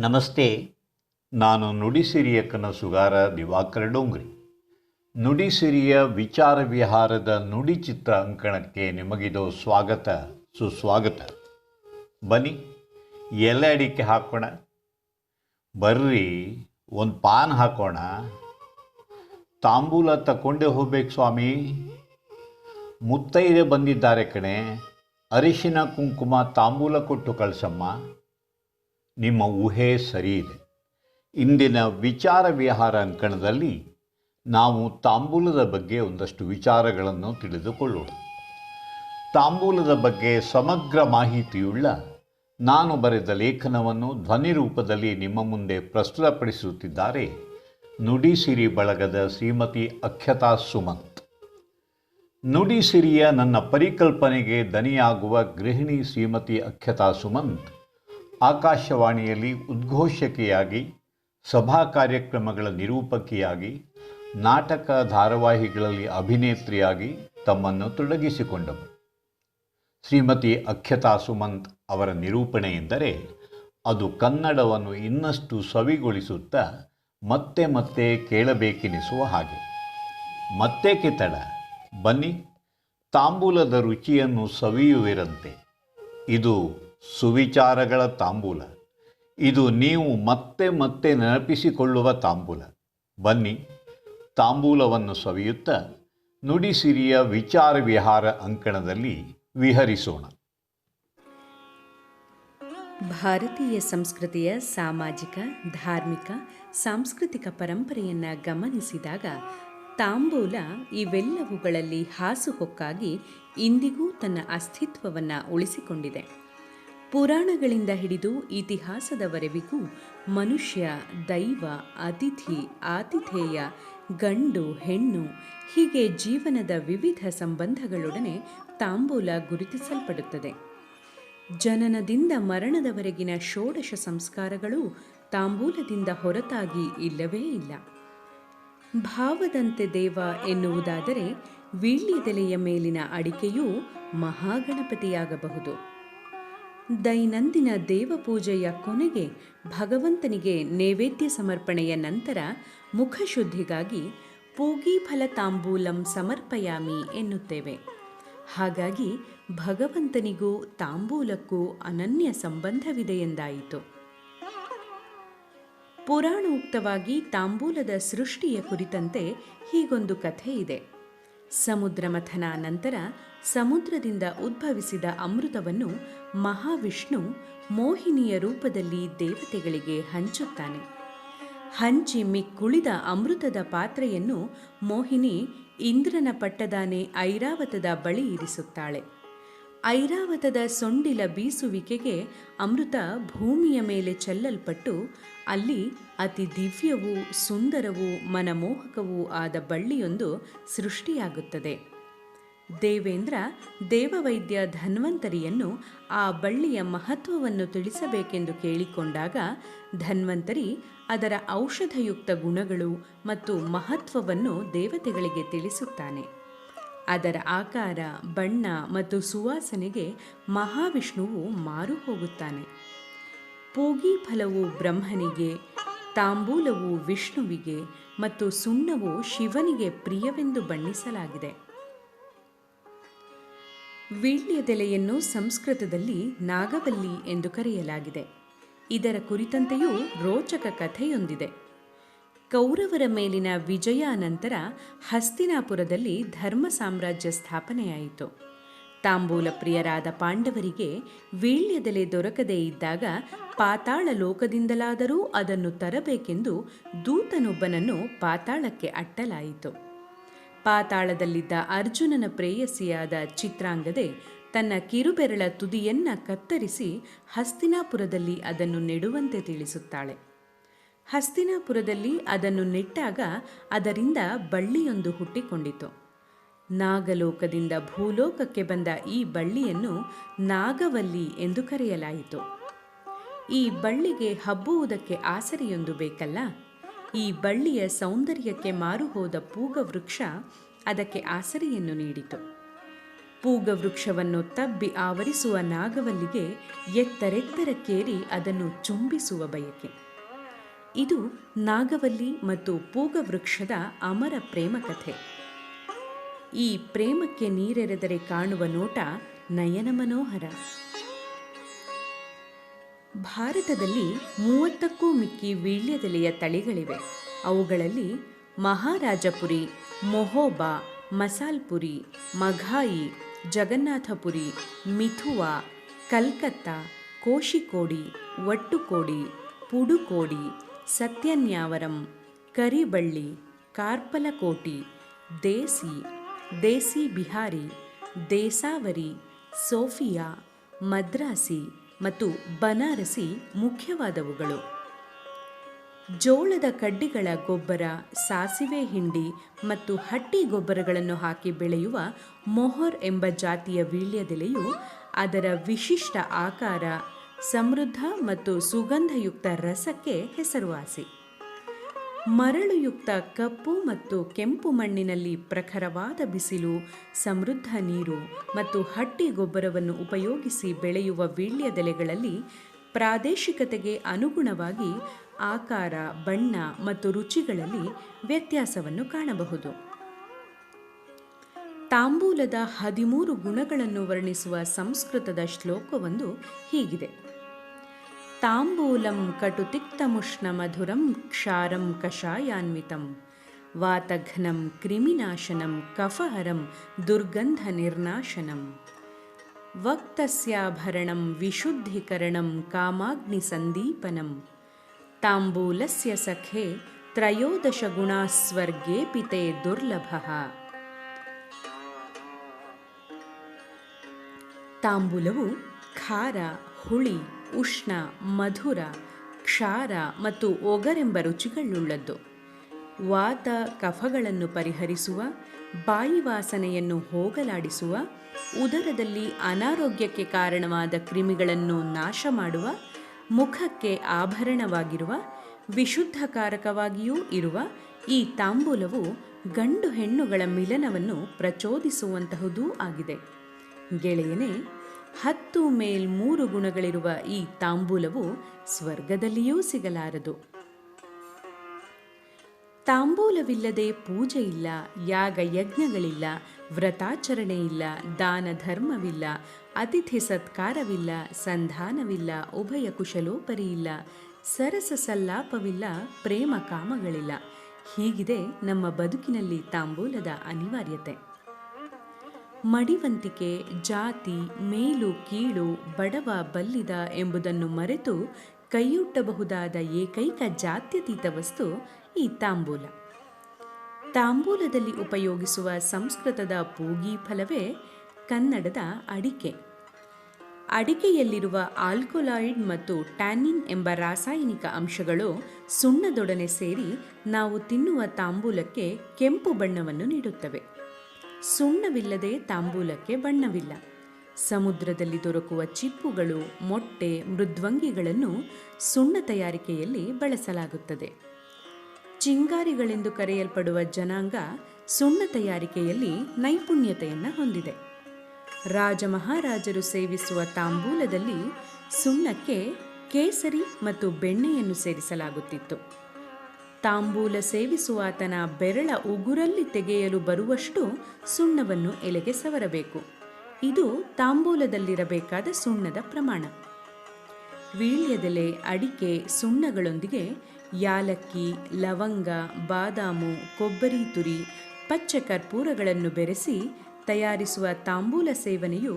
ನಮಸ್ತೆ. ನಾನು ನುಡಿಸಿರಿಯ ಕನಸುಗಾರ ದಿವಾಕರ ಡೋಂಗ್ರಿ. ನುಡಿಸಿರಿಯ ವಿಚಾರ ವಿಹಾರದ ನುಡಿ ಚಿತ್ರ ಅಂಕಣಕ್ಕೆ ನಿಮಗಿದು ಸ್ವಾಗತ ಸುಸ್ವಾಗತ. ಬನ್ನಿ, ಎಲೆ ಅಡಿಕೆ ಹಾಕೋಣ, ಬರ್ರಿ ಒಂದು ಪಾನ್ ಹಾಕೋಣ. ತಾಂಬೂಲ ತಗೊಂಡೇ ಹೋಗ್ಬೇಕು ಸ್ವಾಮಿ, ಮುತ್ತೈದೆ ಬಂದಿದ್ದಾರೆ ಕಣೆ, ಅರಿಶಿನ ಕುಂಕುಮ ತಾಂಬೂಲ ಕೊಟ್ಟು ಕಳಿಸಮ್ಮ. ನಿಮ್ಮ ಊಹೆ ಸರಿ ಇದೆ. ಇಂದಿನ ವಿಚಾರ ವಿಹಾರ ಅಂಕಣದಲ್ಲಿ ನಾವು ತಾಂಬೂಲದ ಬಗ್ಗೆ ಒಂದಷ್ಟು ವಿಚಾರಗಳನ್ನು ತಿಳಿದುಕೊಳ್ಳೋಣ. ತಾಂಬೂಲದ ಬಗ್ಗೆ ಸಮಗ್ರ ಮಾಹಿತಿಯುಳ್ಳ ನಾನು ಬರೆದ ಲೇಖನವನ್ನು ಧ್ವನಿ ರೂಪದಲ್ಲಿ ನಿಮ್ಮ ಮುಂದೆ ಪ್ರಸ್ತುತಪಡಿಸುತ್ತಿದ್ದಾರೆ ನುಡಿಸಿರಿ ಬಳಗದ ಶ್ರೀಮತಿ ಅಕ್ಷತಾ ಸುಮಂತ್. ನುಡಿಸಿರಿಯ ನನ್ನ ಪರಿಕಲ್ಪನೆಗೆ ದನಿಯಾಗುವ ಗೃಹಿಣಿ ಶ್ರೀಮತಿ ಅಕ್ಷತಾ ಸುಮಂತ್ ಆಕಾಶವಾಣಿಯಲ್ಲಿ ಉದ್ಘೋಷಕಿಯಾಗಿ, ಸಭಾ ಕಾರ್ಯಕ್ರಮಗಳ ನಿರೂಪಕಿಯಾಗಿ, ನಾಟಕ ಧಾರಾವಾಹಿಗಳಲ್ಲಿ ಅಭಿನೇತ್ರಿಯಾಗಿ ತಮ್ಮನ್ನು ತೊಡಗಿಸಿಕೊಂಡರು. ಶ್ರೀಮತಿ ಅಕ್ಷತಾ ಸುಮಂತ್ ಅವರ ನಿರೂಪಣೆ ಎಂದರೆ ಅದು ಕನ್ನಡವನ್ನು ಇನ್ನಷ್ಟು ಸವಿಗೊಳಿಸುತ್ತಾ ಮತ್ತೆ ಮತ್ತೆ ಕೇಳಬೇಕೆನಿಸುವ ಹಾಗೆ. ಮತ್ತೇಕೆ ತಡ, ಬನ್ನಿ ತಾಂಬೂಲದ ರುಚಿಯನ್ನು ಸವಿಯುವಿರಂತೆ. ಇದು ಸುವಿಚಾರಗಳ ತಾಂಬೂಲ, ಇದು ನೀವು ಮತ್ತೆ ಮತ್ತೆ ನೆನಪಿಸಿಕೊಳ್ಳುವ ತಾಂಬೂಲ. ಬನ್ನಿ, ತಾಂಬೂಲವನ್ನು ಸವಿಯುತ್ತಾ ನುಡಿಸಿರಿಯ ವಿಚಾರ ವಿಹಾರ ಅಂಕಣದಲ್ಲಿ ವಿಹರಿಸೋಣ. ಭಾರತೀಯ ಸಂಸ್ಕೃತಿಯ ಸಾಮಾಜಿಕ, ಧಾರ್ಮಿಕ, ಸಾಂಸ್ಕೃತಿಕ ಪರಂಪರೆಯನ್ನು ಗಮನಿಸಿದಾಗ ತಾಂಬೂಲ ಇವೆಲ್ಲವುಗಳಲ್ಲಿ ಹಾಸುಹೊಕ್ಕಾಗಿ ಇಂದಿಗೂ ತನ್ನ ಅಸ್ತಿತ್ವವನ್ನು ಉಳಿಸಿಕೊಂಡಿದೆ. ಪುರಾಣಗಳಿಂದ ಹಿಡಿದು ಇತಿಹಾಸದವರೆವಿಗೂ ಮನುಷ್ಯ, ದೈವ, ಅತಿಥಿ, ಆತಿಥೇಯ, ಗಂಡು, ಹೆಣ್ಣು ಹೀಗೆ ಜೀವನದ ವಿವಿಧ ಸಂಬಂಧಗಳೊಡನೆ ತಾಂಬೂಲ ಗುರುತಿಸಲ್ಪಡುತ್ತದೆ. ಜನನದಿಂದ ಮರಣದವರೆಗಿನ ಷೋಡಶ ಸಂಸ್ಕಾರಗಳು ತಾಂಬೂಲದಿಂದ ಹೊರತಾಗಿ ಇಲ್ಲವೇ ಇಲ್ಲ. ಭಾವದಂತೆ ದೇವ ಎನ್ನುವುದಾದರೆ ವೀಳ್ಯದೆಲೆಯ ಮೇಲಿನ ಅಡಿಕೆಯೂ ಮಹಾಗಣಪತಿಯಾಗಬಹುದು. ದೈನಂದಿನ ದೇವಪೂಜೆಯ ಕೊನೆಗೆ ಭಗವಂತನಿಗೆ ನೈವೇದ್ಯ ಸಮರ್ಪಣೆಯ ನಂತರ ಮುಖಶುದ್ಧಿಗಾಗಿ ಪೂಗೀಫಲ ತಾಂಬೂಲಂ ಸಮರ್ಪಯಾಮಿ ಎನ್ನುತ್ತೇವೆ. ಹಾಗಾಗಿ ಭಗವಂತನಿಗೂ ತಾಂಬೂಲಕ್ಕೂ ಅನನ್ಯ ಸಂಬಂಧವಿದೆಯೆಂದಾಯಿತು. ಪುರಾಣೋಕ್ತವಾಗಿ ತಾಂಬೂಲದ ಸೃಷ್ಟಿಯ ಕುರಿತಂತೆ ಹೀಗೊಂದು ಕಥೆ ಇದೆ. ಸಮುದ್ರ ಮಥನ ನಂತರ ಸಮುದ್ರದಿಂದ ಉದ್ಭವಿಸಿದ ಅಮೃತವನ್ನು ಮಹಾವಿಷ್ಣು ಮೋಹಿನಿಯ ರೂಪದಲ್ಲಿ ದೇವತೆಗಳಿಗೆ ಹಂಚುತ್ತಾನೆ. ಹಂಚಿ ಮಿಕ್ಕುಳಿದ ಅಮೃತದ ಪಾತ್ರೆಯನ್ನು ಮೋಹಿನಿ ಇಂದ್ರನ ಪಟ್ಟದಾನೆ ಐರಾವತದ ಬಳಿ ಇರಿಸುತ್ತಾಳೆ. ಐರಾವತದ ಸೊಂಡಿಲ ಬೀಸುವಿಕೆಗೆ ಅಮೃತ ಭೂಮಿಯ ಮೇಲೆ ಚೆಲ್ಲಲ್ಪಟ್ಟು ಅಲ್ಲಿ ಅತಿ ದಿವ್ಯವೂ ಸುಂದರವೂ ಮನಮೋಹಕವೂ ಆದ ಬಳ್ಳಿಯೊಂದು ಸೃಷ್ಟಿಯಾಗುತ್ತದೆ. ದೇವೇಂದ್ರ ದೇವವೈದ್ಯ ಧನ್ವಂತರಿಯನ್ನು ಆ ಬಳ್ಳಿಯ ಮಹತ್ವವನ್ನು ತಿಳಿಸಬೇಕೆಂದು ಕೇಳಿಕೊಂಡಾಗ ಧನ್ವಂತರಿ ಅದರ ಔಷಧಯುಕ್ತ ಗುಣಗಳು ಮತ್ತು ಮಹತ್ವವನ್ನು ದೇವತೆಗಳಿಗೆ ತಿಳಿಸುತ್ತಾನೆ. ಅದರ ಆಕಾರ, ಬಣ್ಣ ಮತ್ತು ಸುವಾಸನೆಗೆ ಮಹಾವಿಷ್ಣುವು ಮಾರು ಹೋಗುತ್ತಾನೆ. ಪೂಗಿ ಫಲವು ಬ್ರಹ್ಮನಿಗೆ, ತಾಂಬೂಲವು ವಿಷ್ಣುವಿಗೆ ಮತ್ತು ಸುಣ್ಣವು ಶಿವನಿಗೆ ಪ್ರಿಯವೆಂದು ಬಣ್ಣಿಸಲಾಗಿದೆ. ವೀಳ್ಯದೆಲೆಯನ್ನು ಸಂಸ್ಕೃತದಲ್ಲಿ ನಾಗವಲ್ಲಿ ಎಂದು ಕರೆಯಲಾಗಿದೆ. ಇದರ ಕುರಿತಂತೆಯೂ ರೋಚಕ ಕಥೆಯೊಂದಿದೆ. ಕೌರವರ ಮೇಲಿನ ವಿಜಯ ನಂತರ ಹಸ್ತಿನಾಪುರದಲ್ಲಿ ಧರ್ಮ ಸಾಮ್ರಾಜ್ಯ ಸ್ಥಾಪನೆಯಾಯಿತು. ತಾಂಬೂಲ ಪ್ರಿಯರಾದ ಪಾಂಡವರಿಗೆ ವೀಳ್ಯದೆಲೆ ದೊರಕದೇ ಇದ್ದಾಗ ಪಾತಾಳ ಲೋಕದಿಂದಲಾದರೂ ಅದನ್ನು ತರಬೇಕೆಂದು ದೂತನೊಬ್ಬನನ್ನು ಪಾತಾಳಕ್ಕೆ ಅಟ್ಟಲಾಯಿತು. ಪಾತಾಳದಲ್ಲಿದ್ದ ಅರ್ಜುನನ ಪ್ರೇಯಸಿಯಾದ ಚಿತ್ರಾಂಗದೆ ತನ್ನ ಕಿರುಬೆರಳ ತುದಿಯನ್ನ ಕತ್ತರಿಸಿ ಹಸ್ತಿನಾಪುರದಲ್ಲಿ ಅದನ್ನು ನೆಡುವಂತೆ ತಿಳಿಸುತ್ತಾಳೆ. ಹಸ್ತಿನಾಪುರದಲ್ಲಿ ಅದನ್ನು ನೆಟ್ಟಾಗ ಅದರಿಂದ ಬಳ್ಳಿಯೊಂದು ಹುಟ್ಟಿಕೊಂಡಿತು. ನಾಗಲೋಕದಿಂದ ಭೂಲೋಕಕ್ಕೆ ಬಂದ ಈ ಬಳ್ಳಿಯನ್ನು ನಾಗವಲ್ಲಿ ಎಂದು ಕರೆಯಲಾಯಿತು. ಈ ಬಳ್ಳಿಗೆ ಹಬ್ಬುವುದಕ್ಕೆ ಆಸರೆಯೊಂದು ಬೇಕಲ್ಲ. ಈ ಬಳ್ಳಿಯ ಸೌಂದರ್ಯಕ್ಕೆ ಮಾರು ಹೋದ ಪೂಗವೃಕ್ಷ ಅದಕ್ಕೆ ಆಸರೆಯನ್ನು ನೀಡಿತು. ಪೂಗವೃಕ್ಷವನ್ನು ತಬ್ಬಿ ಆವರಿಸುವ ನಾಗವಲ್ಲಿಗೆ ಎತ್ತರೆತ್ತರಕ್ಕೇರಿ ಅದನ್ನು ಚುಂಬಿಸುವ ಬಯಕೆ. ಇದು ನಾಗವಲ್ಲಿ ಮತ್ತು ಪೂಗವೃಕ್ಷದ ಅಮರ ಪ್ರೇಮ ಕಥೆ. ಈ ಪ್ರೇಮಕ್ಕೆ ನೀರೆರೆದರೆ ಕಾಣುವ ನೋಟ ನಯನ ಮನೋಹರ. ಭಾರತದಲ್ಲಿ 30ಕ್ಕೂ ಮಿಕ್ಕಿ ವೀಳ್ಯದೆಲೆಯ ತಳಿಗಳಿವೆ. ಅವುಗಳಲ್ಲಿ ಮಹಾರಾಜಪುರಿ, ಮೊಹೋಬಾ, ಮಸಾಲ್ಪುರಿ, ಮಘಾಯಿ, ಜಗನ್ನಾಥಪುರಿ, ಮಿಥುವಾ, ಕಲ್ಕತ್ತಾ, ಕೋಶಿಕೋಡಿ, ವಟ್ಟುಕೋಡಿ, ಪುಡುಕೋಡಿ, ಸತ್ಯನ್ಯಾವರಂ, ಕರಿಬಳ್ಳಿ, ಕಾರ್ಪಲಕೋಟಿ, ದೇಸಿ, ದೇಸಿ ಬಿಹಾರಿ, ದೇಸಾವರಿ, ಸೋಫಿಯಾ, ಮದ್ರಾಸಿ ಮತ್ತು ಬನಾರಸಿ ಮುಖ್ಯವಾದವುಗಳು. ಜೋಳದ ಕಡ್ಡಿಗಳ ಗೊಬ್ಬರ, ಸಾಸಿವೆ ಹಿಂಡಿ ಮತ್ತು ಹಟ್ಟಿ ಗೊಬ್ಬರಗಳನ್ನು ಹಾಕಿ ಬೆಳೆಯುವ ಮೊಹರ್ ಎಂಬ ಜಾತಿಯ ವೀಳ್ಯದೆಲೆಯು ಅದರ ವಿಶಿಷ್ಟ ಆಕಾರ, ಸಮೃದ್ಧ ಮತ್ತು ಸುಗಂಧಯುಕ್ತ ರಸಕ್ಕೆ ಹೆಸರುವಾಸಿ. ಮರಳುಯುಕ್ತ ಕಪ್ಪು ಮತ್ತು ಕೆಂಪು ಮಣ್ಣಿನಲ್ಲಿ ಪ್ರಖರವಾದ ಬಿಸಿಲು, ಸಮೃದ್ಧ ನೀರು ಮತ್ತು ಹಟ್ಟಿ ಗೊಬ್ಬರವನ್ನು ಉಪಯೋಗಿಸಿ ಬೆಳೆಯುವ ವೀಳ್ಯದೆಲೆಗಳಲ್ಲಿ ಪ್ರಾದೇಶಿಕತೆಗೆ ಅನುಗುಣವಾಗಿ ಆಕಾರ, ಬಣ್ಣ ಮತ್ತು ರುಚಿಗಳಲ್ಲಿ ವ್ಯತ್ಯಾಸವನ್ನು ಕಾಣಬಹುದು. ತಾಂಬೂಲದ 13 ಗುಣಗಳನ್ನು ವರ್ಣಿಸುವ ಸಂಸ್ಕೃತದ ಶ್ಲೋಕವೊಂದು ಹೀಗಿದೆ: ತಾಂಬೂಲಂ ಕಟುತಿಕ್ತಮುಷ್ಣ ಮಧುರಂ ಕ್ಷಾರಂ ಕಷಾಯಾನ್ವಿತಂ ವಾತಘ್ನಂ ಕ್ರಿಮಿನಾಶನಂ ಕಫಹರಂ ದುರ್ಗಂಧ ನಿರ್ನಾಶನಂ ವಕ್ತಸ್ಯಾಭರಣಂ ವಿಶುದ್ಧೀಕರಣಂ ಕಾಮಾಗ್ನಿ ಸಂದೀಪನಂ ತಾಂಬೂಲಸ್ಯ ಸಖೇ ತ್ರಯೋದಶ ಗುಣಾ ಸ್ವರ್ಗೇಪಿ ತೇ ದುರ್ಲಭಃ. ತಾಂಬೂಲವು ಖಾರ, ಹುಳಿ, ಉಷ್ಣ, ಮಧುರ, ಕ್ಷಾರ ಮತ್ತು ಒಗರೆಂಬ ರುಚಿಗಳುಳ್ಳದ್ದು. ವಾತ ಕಫಗಳನ್ನು ಪರಿಹರಿಸುವ, ಬಾಯಿ ವಾಸನೆಯನ್ನು ಹೋಗಲಾಡಿಸುವ, ಉದರದಲ್ಲಿ ಅನಾರೋಗ್ಯಕ್ಕೆ ಕಾರಣವಾದ ಕ್ರಿಮಿಗಳನ್ನು ನಾಶ ಮಾಡುವ, ಮುಖಕ್ಕೆ ಆಭರಣವಾಗಿರುವ, ವಿಶುದ್ಧಕಾರಕವಾಗಿಯೂ ಇರುವ ಈ ತಾಂಬೂಲವು ಗಂಡು ಹೆಣ್ಣುಗಳ ಮಿಲನವನ್ನು ಪ್ರಚೋದಿಸುವಂತಹುದೂ ಆಗಿದೆ. ಗೆಳೆಯನೇ, 10 ಮೇಲ್ 3 ಗುಣಗಳಿರುವ ಈ ತಾಂಬೂಲವು ಸ್ವರ್ಗದಲ್ಲಿಯೂ ಸಿಗಲಾರದು. ತಾಂಬೂಲವಿಲ್ಲದೆ ಪೂಜೆ ಇಲ್ಲ, ಯಾಗ ಯಜ್ಞಗಳಿಲ್ಲ, ವ್ರತಾಚರಣೆ ಇಲ್ಲ, ದಾನ ಧರ್ಮವಿಲ್ಲ, ಅತಿಥಿ ಸತ್ಕಾರವಿಲ್ಲ, ಸಂಧಾನವಿಲ್ಲ, ಉಭಯ ಕುಶಲೋಪರಿ ಇಲ್ಲ, ಸರಸ ಸಲ್ಲಾಪವಿಲ್ಲ, ಪ್ರೇಮ ಕಾಮಗಳಿಲ್ಲ. ಹೀಗಿದೆ ನಮ್ಮ ಬದುಕಿನಲ್ಲಿ ತಾಂಬೂಲದ ಅನಿವಾರ್ಯತೆ. ಮಡಿವಂತಿಕೆ, ಜಾತಿ, ಮೇಲು ಕೀಳು, ಬಡವ ಬಲ್ಲಿದ ಎಂಬುದನ್ನು ಮರೆತು ಕೈಯೊಡ್ಡಬಹುದಾದ ಏಕೈಕ ಜಾತ್ಯತೀತ ವಸ್ತು ಈ ತಾಂಬೂಲ. ತಾಂಬೂಲದಲ್ಲಿ ಉಪಯೋಗಿಸುವ ಸಂಸ್ಕೃತದ ಪೂಗಿ ಫಲವೇ ಕನ್ನಡದ ಅಡಿಕೆ. ಅಡಿಕೆಯಲ್ಲಿರುವ ಆಲ್ಕೊಲಾಯ್ಡ್ ಮತ್ತು ಟ್ಯಾನಿನ್ ಎಂಬ ರಾಸಾಯನಿಕ ಅಂಶಗಳು ಸುಣ್ಣದೊಡನೆ ಸೇರಿ ನಾವು ತಿನ್ನುವ ತಾಂಬೂಲಕ್ಕೆ ಕೆಂಪು ಬಣ್ಣವನ್ನು ನೀಡುತ್ತವೆ. ಸುಣ್ಣವಿಲ್ಲದೆ ತಾಂಬೂಲಕ್ಕೆ ಬಣ್ಣವಿಲ್ಲ. ಸಮುದ್ರದಲ್ಲಿ ದೊರಕುವ ಚಿಪ್ಪುಗಳು, ಮೊಟ್ಟೆ, ಮೃದ್ವಂಗಿಗಳನ್ನು ಸುಣ್ಣ ತಯಾರಿಕೆಯಲ್ಲಿ ಬಳಸಲಾಗುತ್ತದೆ. ಚಿಂಗಾರಿಗಳೆಂದು ಕರೆಯಲ್ಪಡುವ ಜನಾಂಗ ಸುಣ್ಣ ತಯಾರಿಕೆಯಲ್ಲಿ ನೈಪುಣ್ಯತೆಯನ್ನು ಹೊಂದಿದೆ. ರಾಜ ಮಹಾರಾಜರು ಸೇವಿಸುವ ತಾಂಬೂಲದಲ್ಲಿ ಸುಣ್ಣಕ್ಕೆ ಕೇಸರಿ ಮತ್ತು ಬೆಣ್ಣೆಯನ್ನು ಸೇರಿಸಲಾಗುತ್ತಿತ್ತು. ತಾಂಬೂಲ ಸೇವಿಸುವಾತನ ಬೆರಳ ಉಗುರಲ್ಲಿ ತೆಗೆಯಲು ಬರುವಷ್ಟು ಸುಣ್ಣವನ್ನು ಎಲೆಗೆ ಸವರಬೇಕು. ಇದು ತಾಂಬೂಲದಲ್ಲಿರಬೇಕಾದ ಸುಣ್ಣದ ಪ್ರಮಾಣ. ವೀಳ್ಯದೆಲೆ, ಅಡಿಕೆ, ಸುಣ್ಣಗಳೊಂದಿಗೆ ಯಾಲಕ್ಕಿ, ಲವಂಗ, ಬಾದಾಮು, ಕೊಬ್ಬರಿ ತುರಿ, ಪಚ್ಚ ಕರ್ಪೂರಗಳನ್ನು ಬೆರೆಸಿ ತಯಾರಿಸುವ ತಾಂಬೂಲ ಸೇವನೆಯು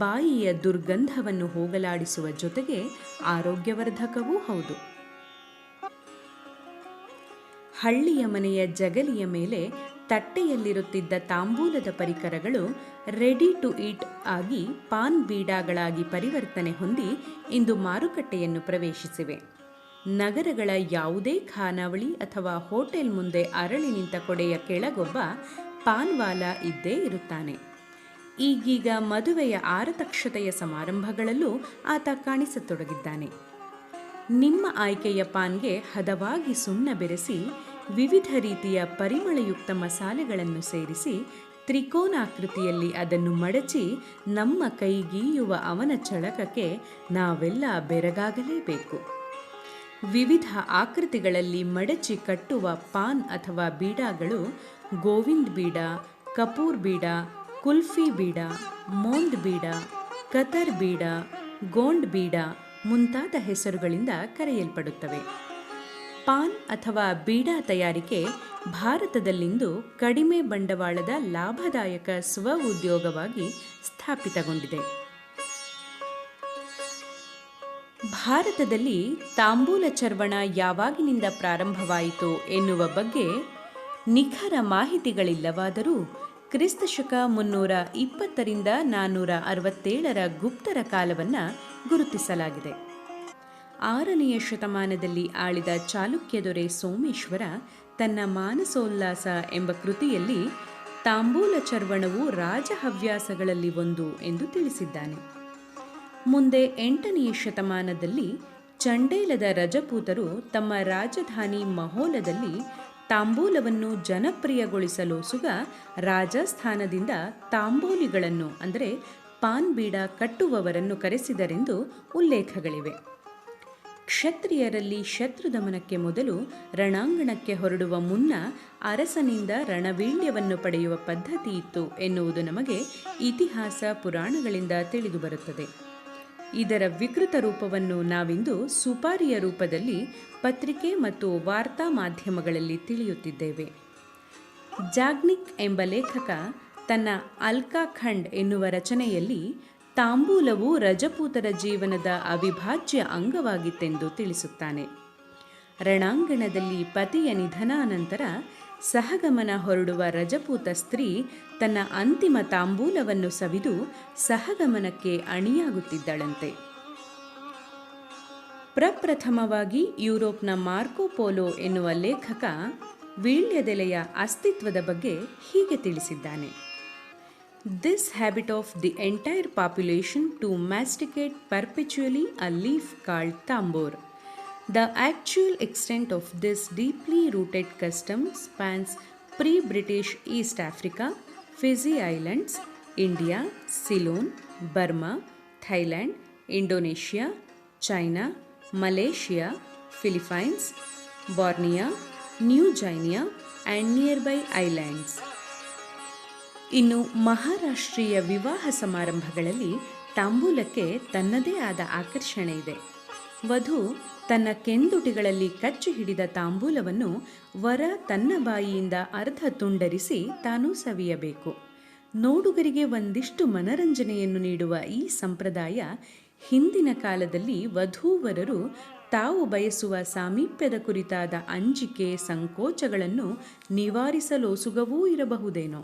ಬಾಯಿಯ ದುರ್ಗಂಧವನ್ನು ಹೋಗಲಾಡಿಸುವ ಜೊತೆಗೆ ಆರೋಗ್ಯವರ್ಧಕವೂ ಹೌದು. ಹಳ್ಳಿಯ ಮನೆಯ ಜಗಲಿಯ ಮೇಲೆ ತಟ್ಟೆಯಲ್ಲಿರುತ್ತಿದ್ದ ತಾಂಬೂಲದ ಪರಿಕರಗಳು ರೆಡಿ ಟು ಈಟ್ ಆಗಿ ಪಾನ್ ಬೀಡಾಗಳಾಗಿ ಪರಿವರ್ತನೆ ಹೊಂದಿ ಇಂದು ಮಾರುಕಟ್ಟೆಯನ್ನು ಪ್ರವೇಶಿಸಿವೆ. ನಗರಗಳ ಯಾವುದೇ ಖಾನಾವಳಿ ಅಥವಾ ಹೋಟೆಲ್ ಮುಂದೆ ಅರಳಿ ನಿಂತ ಕೊಡೆಯ ಕೆಳಗೊಬ್ಬ ಪಾನ್ವಾಲ ಇದ್ದೇ ಇರುತ್ತಾನೆ. ಈಗೀಗ ಮದುವೆಯ ಆರತಕ್ಷತೆಯ ಸಮಾರಂಭಗಳಲ್ಲೂ ಆತ ಕಾಣಿಸತೊಡಗಿದ್ದಾನೆ. ನಿಮ್ಮ ಆಯ್ಕೆಯ ಪಾನ್ಗೆ ಹದವಾಗಿ ಸುಣ್ಣ ಬೆರೆಸಿ ವಿವಿಧ ರೀತಿಯ ಪರಿಮಳಯುಕ್ತ ಮಸಾಲೆಗಳನ್ನು ಸೇರಿಸಿ ತ್ರಿಕೋನಾಕೃತಿಯಲ್ಲಿ ಅದನ್ನು ಮಡಚಿ ನಮ್ಮ ಕೈಗೀಯುವ ಅವನ ಚಳಕಕ್ಕೆ ನಾವೆಲ್ಲ ಬೆರಗಾಗಲೇಬೇಕು. ವಿವಿಧ ಆಕೃತಿಗಳಲ್ಲಿ ಮಡಚಿ ಕಟ್ಟುವ ಪಾನ್ ಅಥವಾ ಬೀಡಾಗಳು ಗೋವಿಂದ್ ಬೀಡ, ಕಪೂರ್ ಬೀಡ, ಕುಲ್ಫಿ ಬೀಡ, ಮೋಂದ್ ಬೀಡ, ಕತರ್ ಬೀಡ, ಗೋಂಡ್ ಬೀಡ ಮುಂತಾದ ಹೆಸರುಗಳಿಂದ ಕರೆಯಲ್ಪಡುತ್ತವೆ. ಪಾನ್ ಅಥವಾ ಬೀಡಾ ತಯಾರಿಕೆ ಭಾರತದಲ್ಲಿಂದು ಕಡಿಮೆ ಬಂಡವಾಳದ ಲಾಭದಾಯಕ ಸ್ವ ಉದ್ಯೋಗವಾಗಿ ಸ್ಥಾಪಿತಗೊಂಡಿದೆ. ಭಾರತದಲ್ಲಿ ತಾಂಬೂಲ ಚರ್ವಣ ಯಾವಾಗಿನಿಂದ ಪ್ರಾರಂಭವಾಯಿತು ಎನ್ನುವ ಬಗ್ಗೆ ನಿಖರ ಮಾಹಿತಿಗಳಿಲ್ಲವಾದರೂ ಕ್ರಿಸ್ತಶಕ 320 467 ಗುಪ್ತರ ಕಾಲವನ್ನು ಗುರುತಿಸಲಾಗಿದೆ. 6ನೇ ಶತಮಾನದಲ್ಲಿ ಆಳಿದ ಚಾಲುಕ್ಯ ದೊರೆ ಸೋಮೇಶ್ವರ ತನ್ನ ಮಾನಸೋಲ್ಲಾಸ ಎಂಬ ಕೃತಿಯಲ್ಲಿ ತಾಂಬೂಲ ಚರ್ವಣವು ರಾಜಹವ್ಯಾಸಗಳಲ್ಲಿ ಒಂದು ಎಂದು ತಿಳಿಸಿದ್ದಾನೆ. ಮುಂದೆ 8ನೇ ಶತಮಾನದಲ್ಲಿ ಚಂಡೇಲದ ರಜಪೂತರು ತಮ್ಮ ರಾಜಧಾನಿ ಮಹೋಲದಲ್ಲಿ ತಾಂಬೂಲವನ್ನು ಜನಪ್ರಿಯಗೊಳಿಸಲು ಸುಗ ರಾಜಸ್ಥಾನದಿಂದ ತಾಂಬೋಲಿಗಳನ್ನು ಅಂದರೆ ಪಾನ್ ಬೀಡ ಕಟ್ಟುವವರನ್ನು ಕರೆಸಿದರೆಂದು ಉಲ್ಲೇಖಗಳಿವೆ. ಕ್ಷತ್ರಿಯರಲ್ಲಿ ಶತ್ರುದಮನಕ್ಕೆ ಮೊದಲು ರಣಾಂಗಣಕ್ಕೆ ಹೊರಡುವ ಮುನ್ನ ಅರಸನಿಂದ ರಣವೀಳ್ಯವನ್ನು ಪಡೆಯುವ ಪದ್ಧತಿ ಇತ್ತು ಎನ್ನುವುದು ನಮಗೆ ಇತಿಹಾಸ ಪುರಾಣಗಳಿಂದ ತಿಳಿದುಬರುತ್ತದೆ. ಇದರ ವಿಕೃತ ರೂಪವನ್ನು ನಾವಿಂದು ಸುಪಾರಿಯ ರೂಪದಲ್ಲಿ ಪತ್ರಿಕೆ ಮತ್ತು ವಾರ್ತಾ ಮಾಧ್ಯಮಗಳಲ್ಲಿ ತಿಳಿಯುತ್ತಿದ್ದೇವೆ. ಜಾಗ್ನಿಕ್ ಎಂಬ ಲೇಖಕ ತನ್ನ ಅಲ್ಕಾಖಂಡ್ ಎನ್ನುವ ರಚನೆಯಲ್ಲಿ ತಾಂಬೂಲವು ರಜಪೂತರ ಜೀವನದ ಅವಿಭಾಜ್ಯ ಅಂಗವಾಗಿತ್ತೆಂದು ತಿಳಿಸುತ್ತಾನೆ. ರಣಾಂಗಣದಲ್ಲಿ ಪತಿಯ ನಿಧನಾನಂತರ ಸಹಗಮನ ಹೊರಡುವ ರಜಪೂತ ಸ್ತ್ರೀ ತನ್ನ ಅಂತಿಮ ತಾಂಬೂಲವನ್ನು ಸವಿದು ಸಹಗಮನಕ್ಕೆ ಅಣಿಯಾಗುತ್ತಿದ್ದಳಂತೆ. ಪ್ರಪ್ರಥಮವಾಗಿ ಯುರೋಪ್ನ ಮಾರ್ಕೋ ಪೋಲೋ ಎನ್ನುವ ಲೇಖಕ ವೀಳ್ಯದೆಲೆಯ ಅಸ್ತಿತ್ವದ ಬಗ್ಗೆ ಹೀಗೆ ತಿಳಿಸಿದ್ದಾನೆ. This habit of the entire population to masticate perpetually a leaf called tambur. The actual extent of this deeply rooted custom spans pre-British East Africa, Fiji Islands, India, Ceylon, Burma, Thailand, Indonesia, China, Malaysia, Philippines, Borneo, New Guinea and nearby islands. ಇನ್ನು ಮಹಾರಾಷ್ಟ್ರೀಯ ವಿವಾಹ ಸಮಾರಂಭಗಳಲ್ಲಿ ತಾಂಬೂಲಕ್ಕೆ ತನ್ನದೇ ಆದ ಆಕರ್ಷಣೆ ಇದೆ. ವಧು ತನ್ನ ಕೆಂದುಟಿಗಳಲ್ಲಿ ಕಚ್ಚಿ ಹಿಡಿದ ತಾಂಬೂಲವನ್ನು ವರ ತನ್ನ ಬಾಯಿಯಿಂದ ಅರ್ಧ ತುಂಡರಿಸಿ ತಾನೂ ಸವಿಯಬೇಕು. ನೋಡುಗರಿಗೆ ಒಂದಿಷ್ಟು ಮನರಂಜನೆಯನ್ನು ನೀಡುವ ಈ ಸಂಪ್ರದಾಯ ಹಿಂದಿನ ಕಾಲದಲ್ಲಿ ವಧೂವರರು ತಾವು ಬಯಸುವ ಸಾಮೀಪ್ಯದ ಕುರಿತಾದ ಅಂಜಿಕೆ ಸಂಕೋಚಗಳನ್ನು ನಿವಾರಿಸಲೋಸುಗವೂ ಇರಬಹುದೇನೋ.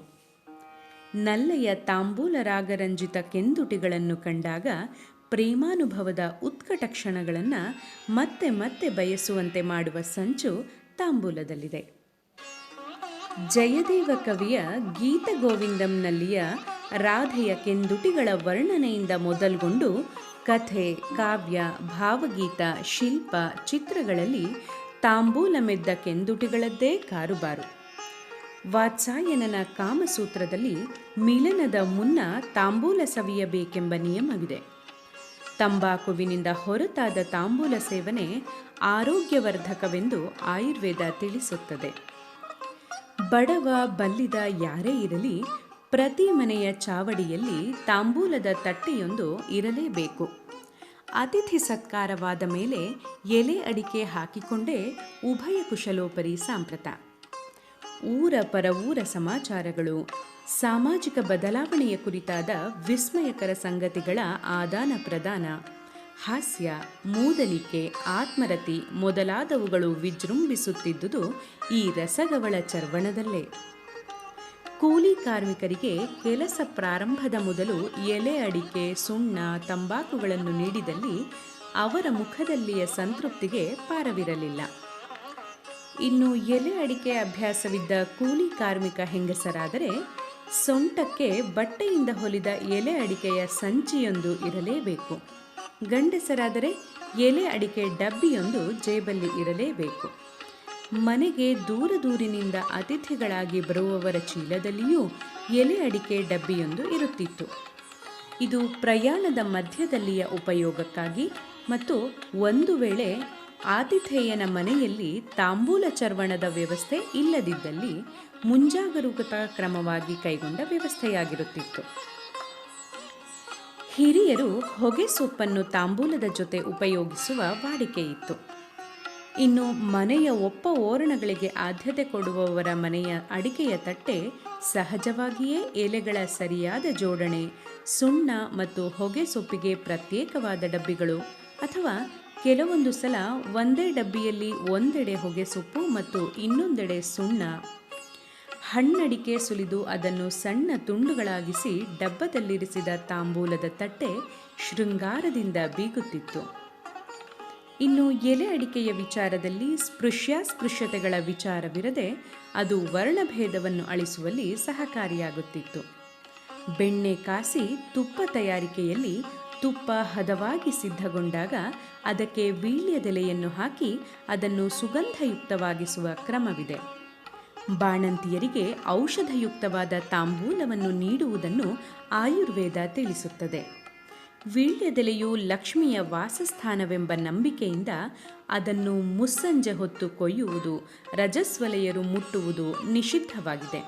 ನಲ್ಲೆಯ ತಾಂಬೂಲ ರಾಗರಂಜಿತ ಕೆಂದುಟಿಗಳನ್ನು ಕಂಡಾಗ ಪ್ರೇಮಾನುಭವದ ಉತ್ಕಟ ಕ್ಷಣಗಳನ್ನು ಮತ್ತೆ ಮತ್ತೆ ಬಯಸುವಂತೆ ಮಾಡುವ ಸಂಚು ತಾಂಬೂಲದಲ್ಲಿದೆ. ಜಯದೇವ ಕವಿಯ ಗೀತಗೋವಿಂದಂನಲ್ಲಿಯ ರಾಧೆಯ ಕೆಂದುಟಿಗಳ ವರ್ಣನೆಯಿಂದ ಮೊದಲ್ಗೊಂಡು ಕಥೆ, ಕಾವ್ಯ, ಭಾವಗೀತ, ಶಿಲ್ಪ, ಚಿತ್ರಗಳಲ್ಲಿ ತಾಂಬೂಲ ಮೆದ್ದ ಕೆಂದುಟಿಗಳದ್ದೇ ಕಾರುಬಾರು. ವಾತ್ಸಾಯನನ ಕಾಮಸೂತ್ರದಲ್ಲಿ ಮಿಲನದ ಮುನ್ನ ತಾಂಬೂಲ ಸವಿಯಬೇಕೆಂಬ ನಿಯಮವಿದೆ. ತಂಬಾಕುವಿನಿಂದ ಹೊರತಾದ ತಾಂಬೂಲ ಸೇವನೆ ಆರೋಗ್ಯವರ್ಧಕವೆಂದು ಆಯುರ್ವೇದ ತಿಳಿಸುತ್ತದೆ. ಬಡವ ಬಲ್ಲಿದ ಯಾರೇ ಇರಲಿ ಪ್ರತಿ ಮನೆಯ ಚಾವಡಿಯಲ್ಲಿ ತಾಂಬೂಲದ ತಟ್ಟೆಯೊಂದು ಇರಲೇಬೇಕು. ಅತಿಥಿ ಸತ್ಕಾರವಾದ ಮೇಲೆ ಎಲೆ ಅಡಿಕೆ ಹಾಕಿಕೊಂಡೇ ಉಭಯ ಕುಶಲೋಪರಿ ಸಾಂಪ್ರತ. ಊರ ಪರವೂರ ಸಮಾಚಾರಗಳು, ಸಾಮಾಜಿಕ ಬದಲಾವಣೆಯ ಕುರಿತಾದ ವಿಸ್ಮಯಕರ ಸಂಗತಿಗಳ ಆದಾನ ಪ್ರದಾನ, ಹಾಸ್ಯ, ಮೂದಲಿಕೆ, ಆತ್ಮರತಿ ಮೊದಲಾದವುಗಳು ವಿಜೃಂಭಿಸುತ್ತಿದ್ದುದು ಈ ರಸಗವಳ ಚರ್ವಣದಲ್ಲೇ. ಕೂಲಿ ಕಾರ್ಮಿಕರಿಗೆ ಕೆಲಸ ಪ್ರಾರಂಭದ ಮೊದಲು ಎಲೆ ಅಡಿಕೆ, ಸುಣ್ಣ, ತಂಬಾಕುಗಳನ್ನು ನೀಡಿದಲ್ಲಿ ಅವರ ಮುಖದಲ್ಲಿಯ ಸಂತೃಪ್ತಿಗೆ ಪಾರವಿರಲಿಲ್ಲ. ಇನ್ನು ಎಲೆ ಅಡಿಕೆ ಅಭ್ಯಾಸವಿದ್ದ ಕೂಲಿ ಕಾರ್ಮಿಕ ಹೆಂಗಸರಾದರೆ ಸೊಂಟಕ್ಕೆ ಬಟ್ಟೆಯಿಂದ ಹೊಲಿದ ಎಲೆ ಅಡಿಕೆಯ ಸಂಚಿಯೊಂದು ಇರಲೇಬೇಕು. ಗಂಡಸರಾದರೆ ಎಲೆ ಅಡಿಕೆ ಡಬ್ಬಿಯೊಂದು ಜೇಬಲ್ಲಿ ಇರಲೇಬೇಕು. ಮನೆಗೆ ದೂರ ದೂರಿನಿಂದ ಅತಿಥಿಗಳಾಗಿ ಬರುವವರ ಚೀಲದಲ್ಲಿಯೂ ಎಲೆ ಅಡಿಕೆ ಡಬ್ಬಿಯೊಂದು ಇರುತ್ತಿತ್ತು. ಇದು ಪ್ರಯಾಣದ ಮಧ್ಯದಲ್ಲಿಯ ಉಪಯೋಗಕ್ಕಾಗಿ ಮತ್ತು ಒಂದು ವೇಳೆ ಆತಿಥೇಯನ ಮನೆಯಲ್ಲಿ ತಾಂಬೂಲ ಚರ್ವಣದ ವ್ಯವಸ್ಥೆ ಇಲ್ಲದಿದ್ದಲ್ಲಿ ಮುಂಜಾಗರೂಕತಾ ಕ್ರಮವಾಗಿ ಕೈಗೊಂಡ ವ್ಯವಸ್ಥೆಯಾಗಿರುತ್ತಿತ್ತು. ಹಿರಿಯರು ಹೊಗೆ ಸೊಪ್ಪನ್ನು ತಾಂಬೂಲದ ಜೊತೆ ಉಪಯೋಗಿಸುವ ವಾಡಿಕೆಯಿತ್ತು. ಇನ್ನು ಮನೆಯ ಒಪ್ಪ ಓರಣಗಳಿಗೆ ಆದ್ಯತೆ ಕೊಡುವವರ ಮನೆಯ ಅಡಿಕೆಯ ತಟ್ಟೆ ಸಹಜವಾಗಿಯೇ ಎಲೆಗಳ ಸರಿಯಾದ ಜೋಡಣೆ, ಸುಣ್ಣ ಮತ್ತು ಹೊಗೆ ಸೊಪ್ಪಿಗೆ ಪ್ರತ್ಯೇಕವಾದ ಡಬ್ಬಿಗಳು ಅಥವಾ ಕೆಲವೊಂದು ಸಲ ಒಂದೇ ಡಬ್ಬಿಯಲ್ಲಿ ಒಂದೆಡೆ ಹೊಗೆ ಸೊಪ್ಪು ಮತ್ತು ಇನ್ನೊಂದೆಡೆ ಸುಣ್ಣ, ಹಣ್ಣಡಿಕೆ ಸುಲಿದು ಅದನ್ನು ಸಣ್ಣ ತುಂಡುಗಳಾಗಿಸಿ ಡಬ್ಬದಲ್ಲಿರಿಸಿದ ತಾಂಬೂಲದ ತಟ್ಟೆ ಶೃಂಗಾರದಿಂದ ಬೀಗುತ್ತಿತ್ತು. ಇನ್ನು ಎಲೆ ಅಡಿಕೆಯ ವಿಚಾರದಲ್ಲಿ ಸ್ಪೃಶ್ಯತೆಗಳ ವಿಚಾರವಿರದೆ ಅದು ವರ್ಣಭೇದವನ್ನು ಅಳಿಸುವಲ್ಲಿ ಸಹಕಾರಿಯಾಗುತ್ತಿತ್ತು. ಬೆಣ್ಣೆ ಕಾಸಿ ತುಪ್ಪ ತಯಾರಿಕೆಯಲ್ಲಿ ತುಪ್ಪ ಹದವಾಗಿ ಸಿದ್ಧಗೊಂಡಾಗ ಅದಕ್ಕೆ ವೀಳ್ಯದೆಲೆಯನ್ನು ಹಾಕಿ ಅದನ್ನು ಸುಗಂಧಯುಕ್ತವಾಗಿಸುವ ಕ್ರಮವಿದೆ. ಬಾಣಂತಿಯರಿಗೆ ಔಷಧಯುಕ್ತವಾದ ತಾಂಬೂಲವನ್ನು ನೀಡುವುದನ್ನು ಆಯುರ್ವೇದ ತಿಳಿಸುತ್ತದೆ. ವೀಳ್ಯದೆಲೆಯು ಲಕ್ಷ್ಮಿಯ ವಾಸಸ್ಥಾನವೆಂಬ ನಂಬಿಕೆಯಿಂದ ಅದನ್ನು ಮುಸ್ಸಂಜೆ ಹೊತ್ತು ಕೊಯ್ಯುವುದು, ರಜಸ್ವಲೆಯರು ಮುಟ್ಟುವುದು ನಿಷಿದ್ಧವಾಗಿದೆ.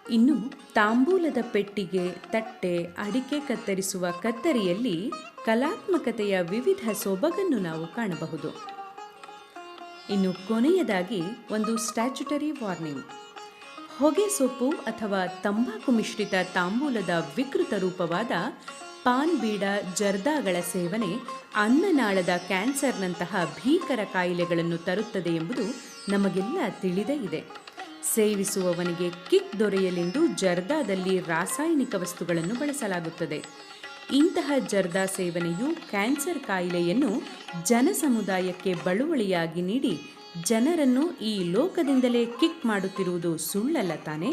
ಇನ್ನು ತಾಂಬೂಲದ ಪೆಟ್ಟಿಗೆ, ತಟ್ಟೆ, ಅಡಿಕೆ ಕತ್ತರಿಸುವ ಕತ್ತರಿಯಲ್ಲಿ ಕಲಾತ್ಮಕತೆಯ ವಿವಿಧ ಸೊಬಗನ್ನು ನಾವು ಕಾಣಬಹುದು. ಇನ್ನು ಕೊನೆಯದಾಗಿ ಒಂದು ಸ್ಟ್ಯಾಚ್ಯುಟರಿ ವಾರ್ನಿಂಗ್. ಹೊಗೆ ಸೊಪ್ಪು ಅಥವಾ ತಂಬಾಕು ಮಿಶ್ರಿತ ತಾಂಬೂಲದ ವಿಕೃತ ರೂಪವಾದ ಪಾನ್ ಬೀಡ, ಜರ್ದಾಗಳ ಸೇವನೆ ಅನ್ನನಾಳದ ಕ್ಯಾನ್ಸರ್ನಂತಹ ಭೀಕರ ಕಾಯಿಲೆಗಳನ್ನು ತರುತ್ತದೆ ಎಂಬುದು ನಮಗೆಲ್ಲ ತಿಳಿದೇ ಇದೆ. ಸೇವಿಸುವವನಿಗೆ ಕಿಕ್ ದೊರೆಯಲೆಂದು ಜರ್ದಾದಲ್ಲಿ ರಾಸಾಯನಿಕ ವಸ್ತುಗಳನ್ನು ಬಳಸಲಾಗುತ್ತದೆ. ಇಂತಹ ಜರ್ದಾ ಸೇವನೆಯು ಕ್ಯಾನ್ಸರ್ ಕಾಯಿಲೆಯನ್ನು ಜನಸಮುದಾಯಕ್ಕೆ ಬಳುವಳಿಯಾಗಿ ನೀಡಿ ಜನರನ್ನು ಈ ಲೋಕದಿಂದಲೇ ಕಿಕ್ ಮಾಡುತ್ತಿರುವುದು ಸುಳ್ಳಲ್ಲ ತಾನೇ?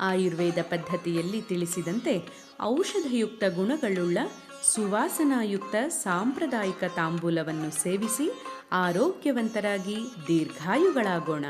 ಆಯುರ್ವೇದ ಪದ್ಧತಿಯಲ್ಲಿ ತಿಳಿಸಿದಂತೆ ಔಷಧಯುಕ್ತ ಗುಣಗಳುಳ್ಳ ಸುವಾಸನಾಯುಕ್ತ ಸಾಂಪ್ರದಾಯಿಕ ತಾಂಬೂಲವನ್ನು ಸೇವಿಸಿ ಆರೋಗ್ಯವಂತರಾಗಿ ದೀರ್ಘಾಯುಗಳಾಗೋಣ.